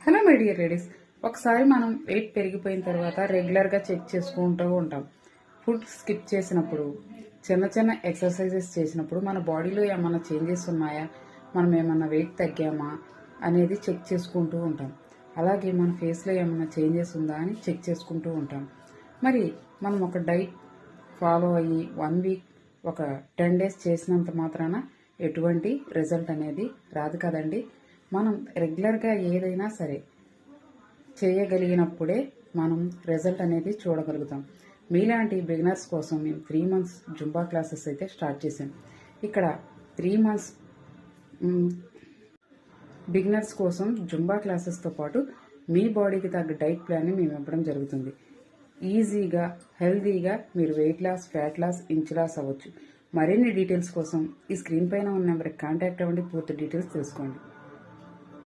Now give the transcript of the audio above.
Hello my dear ladies, ఒకసారి మనం wait పెరిగిపోయిన తర్వాత రెగ్యులర్గా చెక్ చేసుకుంటూ ఉంటాం. ఫుడ్ స్కిప్ చేసినప్పుడు, చిన్న చిన్న ఎక్సర్సైజెస్ చేసినప్పుడు మన బాడీలో ఏమైనా చేంజెస్ ఉన్నాయా, మనం ఏమన్నా వెయిట్ తగ్గామా అనేది చెక్ చేసుకుంటూ ఉంటాం. అలాగే మన ఫేస్లో ఏమైనా చేంజెస్ ఉందా అని చెక్ చేసుకుంటూ ఉంటాం. మరి మనం ఒక డైట్ ఫాలో అయ్యి 1 వీక్ ఒక 10 డేస్ చేసినంత మాత్రాన ఎటువంటి రిజల్ట్ అనేది రాదు కదండి. మనం రెగ్యులర్గా ఏదైనా సరే చేయగలిగినప్పుడే మనం రిజల్ట్ అనేది చూడగలుగుతాం. మీలాంటి బిగినర్స్ కోసం మేము 3 months జుంబా క్లాసెస్ అయితే స్టార్ట్ చేసాం. ఇక్కడ 3 months బిగినర్స్ కోసం జుంబా క్లాసెస్తో పాటు మీ బాడీకి తగ్గ డైట్ ప్లాన్ని మేము ఇవ్వడం జరుగుతుంది. ఈజీగా హెల్తీగా మీరు weight loss, fat loss, inch loss అవ్వచ్చు. మరిన్ని డీటెయిల్స్ కోసం ఈ స్క్రీన్ పైన ఉన్న నెంబర్కి కాంటాక్ట్ అవ్వండి. పూర్తి డీటెయిల్స్ తెలుసుకోండి.